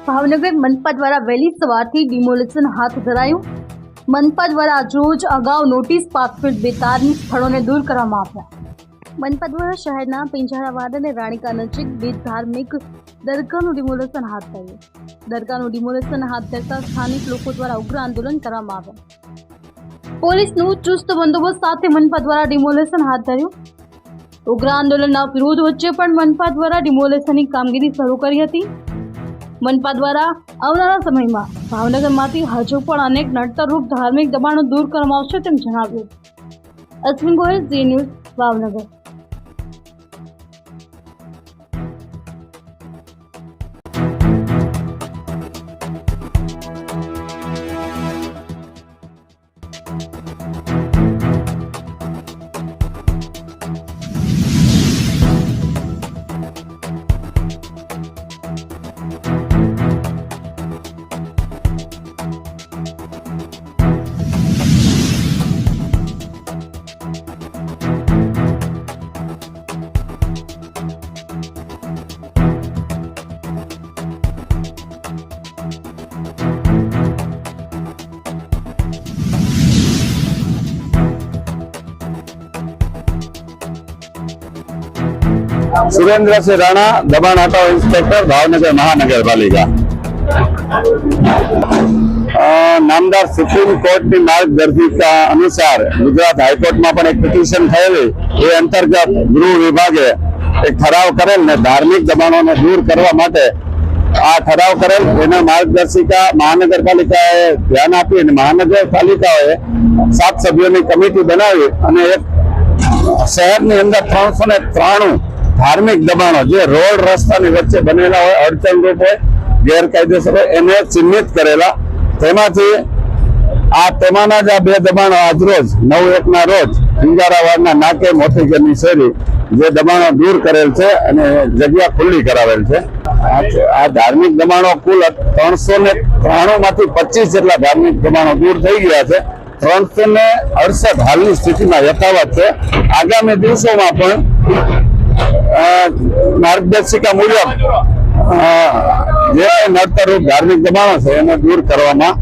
ભાવનગર મનપા દ્વારા વહેલી સવારથી ડિમોલિશન હાથ ધરાયું। મનપા દ્વારા રોજ અગાઉ નોટિસ પાઠવેલ બે ધાર્મિક સ્થળોને દૂર કરવામાં આવ્યા। મનપા દ્વારા શહેરના પિંજારાવાડ અને રાણીકા નજીક બે ધાર્મિક દરગાહનું ડિમોલિશન હાથ ધર્યું। દરગાહનું ડિમોલિશન હાથ ધરતા સ્થાનિક લોકો દ્વારા ઉગ્ર આંદોલન કરવામાં આવ્યા। પોલીસનું ચુસ્ત બંદોબસ્ત સાથે મનપા દ્વારા ડિમોલિશન હાથ ધર્યું। ઉગ્ર આંદોલનના વિરોધ વચ્ચે પણ મનપા દ્વારા ડિમોલિશનની કામગીરી શરૂ કરી હતી। મનપા દ્વારા આવનારા સમયમાં ભાવનગરમાંથી હજુ પણ અનેક નડતરરૂપ ધાર્મિક દબાણો દૂર કરવામાં આવશે તેમ જણાવ્યું। અશ્વિન ગોયલ, ઝી ન્યૂઝ, ભાવનગર। सुरेंद्र सिंह राणा, दबाण हटाओ इंस्पेक्टर, भावनगर महानगरपालिका। नामदार सुप्रीम कोर्ट की मार्गदर्शिका अनुसार गुजरात हाईकोर्ट में पण एक पिटिशन थयेली ए अंतर्गत गृह विभागे एक ठराव करेल ने धार्मिक दबाणों ने दूर करवा माटे आ ठराव करेल एना मार्गदर्शिका महानगरपालिकाए ध्यान आपी अने महानगरपालिकाए 7 सभ्योनी कमिटी बनावी अने एक शहरनी अंदर 393 धार्मिक दबाणो जे रोड रस्तानी वच्चे बनेला होय, अड़चनरूप होय, गैरकायदेसर होय एने चिन्हित करेला। तेमांथी तेमाना ज बे दबाणो આજરોજ 9/1 ના રોજ પિંજારાવાડના નાકે મોતીગરની શેરી જે દબાણો દૂર કરેલ છે અને જગ્યા ખુલ્લી કરાવેલ છે। આ ધાર્મિક દબાણો કુલ 393 માંથી 25 જેટલા ધાર્મિક દબાણો દૂર થઈ ગયા છે। 368 હાલની સ્થિતિમાં યથાવત છે। આગામી દિવસોમાં પણ માર્ગદર્શિકા મુજબ જે નડતરરૂપ ધાર્મિક દબાણો છે એને દૂર કરવામાં